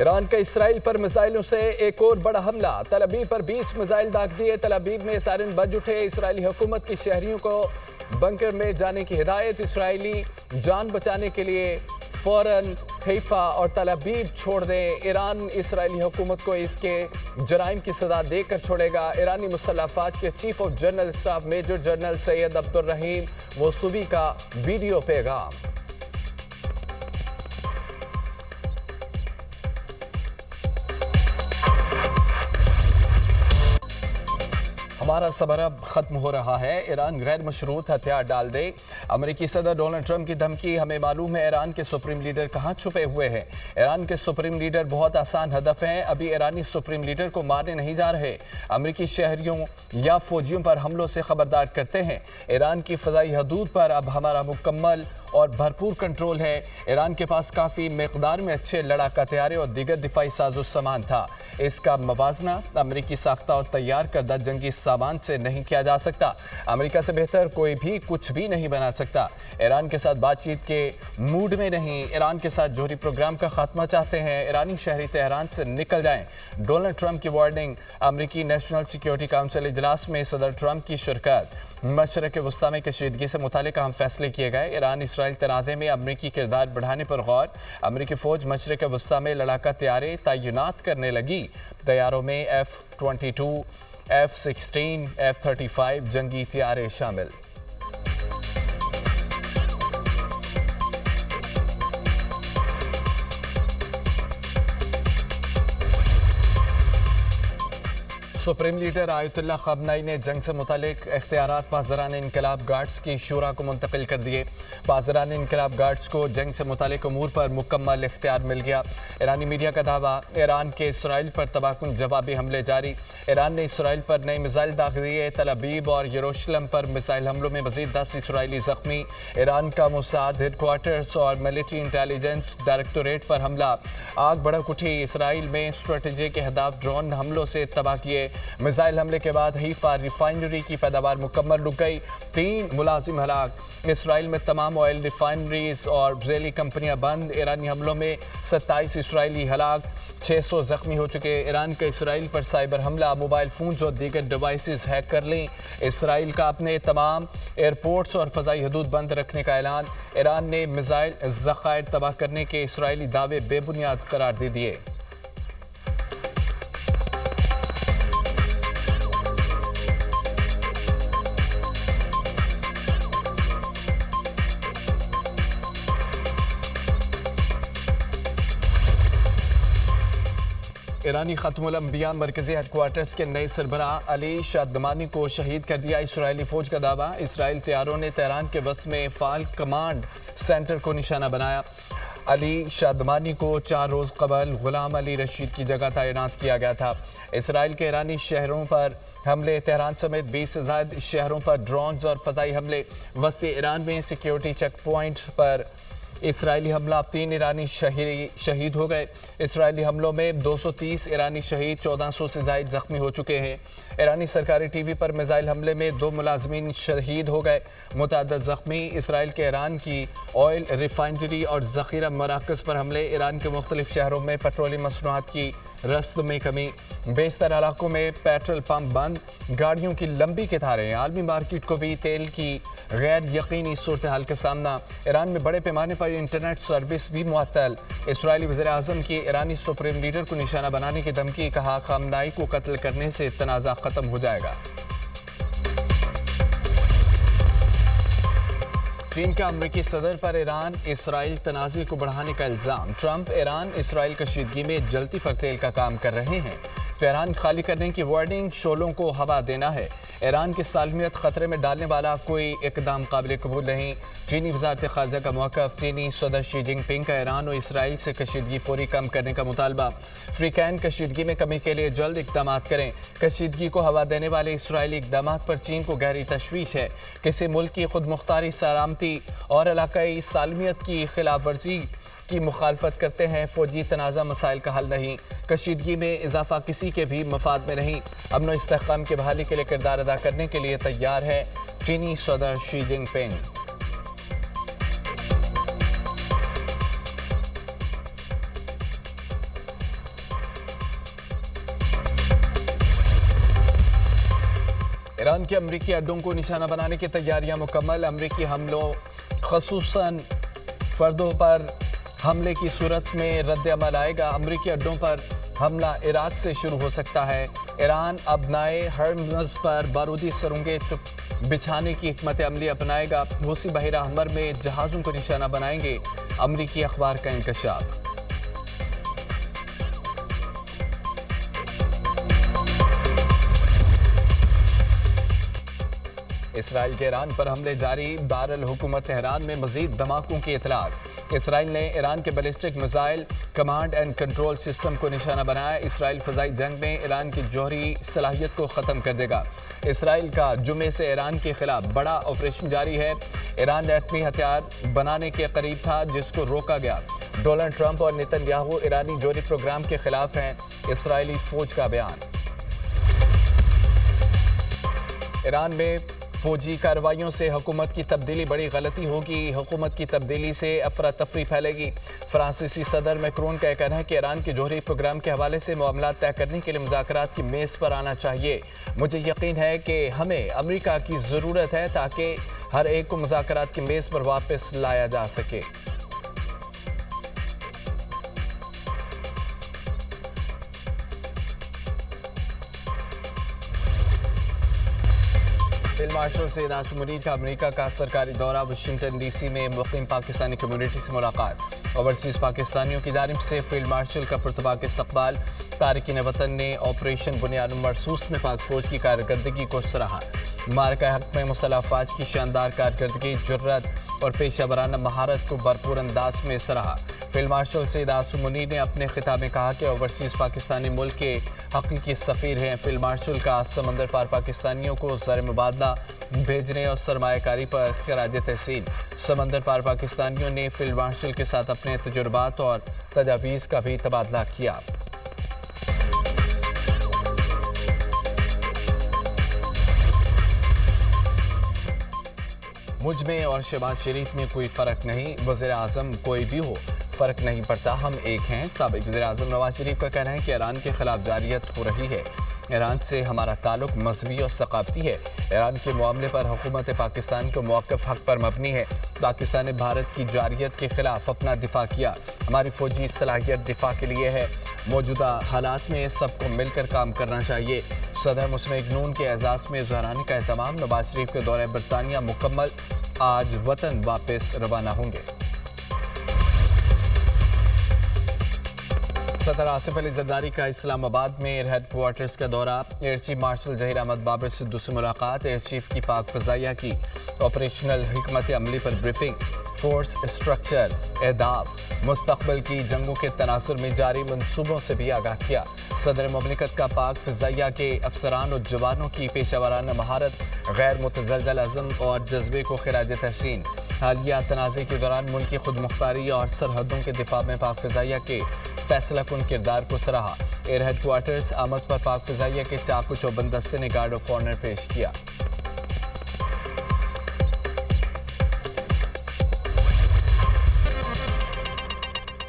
ایران کا اسرائیل پر میزائلوں سے ایک اور بڑا حملہ، تل ابیب پر 20 میزائل داغ دیے، تل ابیب میں سائرن بج اٹھے، اسرائیلی حکومت کی شہریوں کو بنکر میں جانے کی ہدایت، اسرائیلی جان بچانے کے لیے فوراً حیفا اور تل ابیب چھوڑ دیں، ایران اسرائیلی حکومت کو اس کے جرائم کی سزا دے کر چھوڑے گا، ایرانی مسلح افواج کے chief of general staff major general Syed Abdolrahim Mousavi کا ویڈیو پیغام۔ ہمارا صبر اب ختم ہو رہا ہے، ایران غیر مشروط ہتھیار ڈال دے، امریکی صدر ڈونلڈ ٹرمپ کی دھمکی، ہمیں معلوم ہے ایران کے سپریم لیڈر کہاں چھپے ہوئے ہیں، ایران کے سپریم لیڈر بہت آسان ہدف ہیں، ابھی ایرانی سپریم لیڈر کو مارنے نہیں جا رہے، امریکی شہریوں یا فوجیوں پر حملوں سے خبردار کرتے ہیں، ایران کی فضائی حدود پر اب ہمارا مکمل اور بھرپور کنٹرول ہے، ایران کے پاس کافی مقدار میں اچھے لڑاکا طیارے اور دیگر دفاعی ساز و سامان تھا، اس کا موازنہ امریکی ساختہ اور تیار کردہ جنگی سامان سے نہیں کیا جا سکتا، امریکہ سے بہتر کوئی بھی کچھ بھی نہیں بنا سکتا، ایران کے ساتھ بات چیت کے موڈ میں نہیں، ایران کے ساتھ جوہری پروگرام کا خاتمہ چاہتے ہیں، ایرانی شہری تہران سے نکل جائیں، ڈونلڈ ٹرمپ کی وارننگ، امریکی نیشنل سیکیورٹی کونسل اجلاس میں صدر ٹرمپ کی شرکت، مشرق وسطی میں کشیدگی سے متعلق اہم فیصلے کیے گئے، ایران اسرائیل تنازع میں امریکی کردار بڑھانے پر غور، امریکی فوج مشرق وسطی میں لڑاکا طیارے تعینات کرنے لگی، طیاروں میں F-22 F-16 F-35 جنگی طیارے شامل۔ سپریم لیڈر آیت اللہ خامنئی نے جنگ سے متعلق اختیارات پاسداران انقلاب گارڈز کی شورا کو منتقل کر دیے، پاسداران انقلاب گارڈز کو جنگ سے متعلق امور پر مکمل اختیار مل گیا، ایرانی میڈیا کا دعویٰ، ایران کے اسرائیل پر تباہ کن جوابی حملے جاری، ایران نے اسرائیل پر نئے میزائل داغ دیے، تل ابیب اور یروشلم پر میزائل حملوں میں مزید 10 اسرائیلی زخمی، ایران کا موساد ہیڈ کوارٹرز اور ملٹری انٹیلیجنس ڈائریکٹوریٹ پر حملہ، آگ بھڑک اٹھی، اسرائیل میں اسٹریٹجک اہداف ڈرون حملوں سے تباہ کیے، میزائل حملے کے بعد حیفا ریفائنری کی پیداوار مکمل رک گئی، 3 ملازم ہلاک، اسرائیل میں تمام آئل ریفائنریز اور ذیلی کمپنیاں بند، ایرانی حملوں میں 27 اسرائیلی ہلاک، 600 زخمی ہو چکے، ایران کا اسرائیل پر سائبر حملہ، موبائل فونز اور دیگر ڈیوائسز ہیک کر لیں، اسرائیل کا اپنے تمام ایئرپورٹس اور فضائی حدود بند رکھنے کا اعلان، ایران نے میزائل ذخائر تباہ کرنے کے اسرائیلی دعوے بے بنیاد قرار دے دیے۔ ایرانی ختم الانبیاء مرکزی ہیڈ کوارٹرز کے نئے سربراہ علی شادمانی کو شہید کر دیا، اسرائیلی فوج کا دعویٰ، اسرائیل طیاروں نے تہران کے وسط میں فعال کمانڈ سینٹر کو نشانہ بنایا، علی شادمانی کو 4 روز قبل غلام علی رشید کی جگہ تعینات کیا گیا تھا، اسرائیل کے ایرانی شہروں پر حملے، تہران سمیت 20 سے زائد شہروں پر ڈرونز اور فضائی حملے، وسطی ایران میں سیکیورٹی چیک پوائنٹ پر اسرائیلی حملہ، 3 ایرانی شہید ہو گئے، اسرائیلی حملوں میں 230 ایرانی شہید، 1400 سے زائد زخمی ہو چکے ہیں، ایرانی سرکاری ٹی وی پر میزائل حملے میں 2 ملازمین شہید ہو گئے، متعدد زخمی، اسرائیل کے ایران کی آئل ریفائنری اور ذخیرہ مراکز پر حملے، ایران کے مختلف شہروں میں پیٹرولیم مصنوعات کی رسد میں کمی، بیشتر علاقوں میں پیٹرول پمپ بند، گاڑیوں کی لمبی قطاریں، عالمی مارکیٹ کو بھی تیل کی غیر یقینی صورتحال کا سامنا، ایران میں بڑے پیمانے پر انٹرنیٹ سروس بھی معطل، اسرائیلی وزیر اعظم کی ایرانی سپریم لیڈر کو نشانہ بنانے کی دھمکی، کہا خامنئی کو قتل کرنے سے تنازع ختم ہو جائے گا۔ چین کا امریکی صدر پر ایران اسرائیل تنازع کو بڑھانے کا الزام، ٹرمپ ایران اسرائیل کشیدگی میں جلتی پر تیل کا کام کر رہے ہیں، تہران خالی کرنے کی وارننگ، شعلوں کو ہوا دینا ہے، ایران کی سالمیت خطرے میں ڈالنے والا کوئی اقدام قابل قبول نہیں، چینی وزارت خارجہ کا موقف، چینی صدر شی جن پنگ کا ایران اور اسرائیل سے کشیدگی فوری کم کرنے کا مطالبہ، افریقین کشیدگی میں کمی کے لیے جلد اقدامات کریں، کشیدگی کو ہوا دینے والے اسرائیلی اقدامات پر چین کو گہری تشویش ہے، کسی ملک کی خود مختاری، سلامتی اور علاقائی سالمیت کی خلاف ورزی کی مخالفت کرتے ہیں، فوجی تنازع مسائل کا حل نہیں، کشیدگی میں اضافہ کسی کے بھی مفاد میں نہیں، امن و استحکام کی بحالی کے لیے کردار ادا کرنے کے لیے تیار ہے چینی صدر شی جن پنگ۔ ایران کے امریکی اڈوں کو نشانہ بنانے کی تیاریاں مکمل. امریکی حملوں خصوصاً فردوں پر حملے کی صورت میں رد عمل آئے گا. امریکی اڈوں پر حملہ عراق سے شروع ہو سکتا ہے. ایران ابنائے ہرمز پر بارودی سرنگیں بچھانے کی حکمت عملی اپنائے گا. حوثی بحیرہ احمر میں جہازوں کو نشانہ بنائیں گے. امریکی اخبار کا انکشاف. اسرائیل کے ایران پر حملے جاری. دارالحکومت تہران میں مزید دھماکوں کی اطلاعات. اسرائیل نے ایران کے ballistic missile command and control system کو نشانہ بنایا. اسرائیل فضائی جنگ میں ایران کی جوہری صلاحیت کو ختم کر دے گا. اسرائیل کا جمعے سے ایران کے خلاف بڑا آپریشن جاری ہے. ایران ایٹمی ہتھیار بنانے کے قریب تھا جس کو روکا گیا. ڈونلڈ ٹرمپ اور نیتن یاہو ایرانی جوہری پروگرام کے خلاف ہیں. اسرائیلی فوج کا بیان. ایران میں فوجی کارروائیوں سے حکومت کی تبدیلی بڑی غلطی ہوگی. حکومت کی تبدیلی سے افراتفری پھیلے گی. فرانسیسی صدر میکرون کا کہنا ہے کہ ایران کے جوہری پروگرام کے حوالے سے معاملات طے کرنے کے لیے مذاکرات کی میز پر آنا چاہیے. مجھے یقین ہے کہ ہمیں امریکہ کی ضرورت ہے تاکہ ہر ایک کو مذاکرات کی میز پر واپس لایا جا سکے. فیلڈ مارشل سید عاصم منیر کا امریکہ کا سرکاری دورہ. واشنگٹن ڈی سی میں مقیم پاکستانی کمیونٹی سے ملاقات. اوورسیز پاکستانیوں کی جانب سے فیلڈ مارشل کا پرتپاک استقبال. تارکین وطن نے آپریشن بنیاد مرصوص میں پاک فوج کی کارکردگی کو سراہا. مارکہ حق میں مسلح افواج کی شاندار کارکردگی، جرات اور پیشہ ورانہ مہارت کو بھرپور انداز میں سراہا. فیلڈ مارشل سید عاصم منیر نے اپنے خطاب میں کہا کہ اوورسیز پاکستانی ملک کے حقیقی سفیر ہیں. فیلڈ مارشل کا سمندر پار پاکستانیوں کو زر مبادلہ بھیجنے اور سرمایہ کاری پر خراج تحسین. سمندر پار پاکستانیوں نے فیلڈ مارشل کے ساتھ اپنے تجربات اور تجاویز کا بھی تبادلہ کیا. مجھ میں اور شہباز شریف میں کوئی فرق نہیں. وزیر اعظم کوئی بھی ہو فرق نہیں پڑتا، ہم ایک ہیں. سابق وزیر اعظم نواز شریف کا کہنا ہے کہ ایران کے خلاف جارحیت ہو رہی ہے. ایران سے ہمارا تعلق مذہبی اور ثقافتی ہے. ایران کے معاملے پر حکومت پاکستان کو موقف حق پر مبنی ہے. پاکستان نے بھارت کی جارحیت کے خلاف اپنا دفاع کیا. ہماری فوجی صلاحیت دفاع کے لیے ہے. موجودہ حالات میں سب کو مل کر کام کرنا چاہیے. صدر مسلم نون کے اعزاز میں ظہرانے کا اہتمام. نواز شریف کے دورہ برطانیہ مکمل. آج وطن واپس روانہ ہوں گے. صدر آصف علی زرداری کا اسلام آباد میں ایئر ہیڈ کوارٹرز کا دورہ. Air chief marshal Zaheer Ahmed Babar Sidhu سے ملاقات. ایئر چیف کی پاک فضائیہ کی آپریشنل حکمت عملی پر بریفنگ. فورس اسٹرکچر، اہداف، مستقبل کی جنگوں کے تناظر میں جاری منصوبوں سے بھی آگاہ کیا. صدر مملکت کا پاک فضائیہ کے افسران اور جوانوں کی پیشہ ورانہ مہارت، غیر متزلزل عزم اور جذبے کو خراج تحسین. حالیہ تنازع کے دوران ملک کی خود مختاری اور سرحدوں کے دفاع میں پاک فضائیہ کے فیصلہ کن کردار کو سراہا. ایئر ہیڈ کوارٹرز آمد پر پاک فضائیہ کے چاق و چوبند دستے نے گارڈ آف آنر پیش کیا.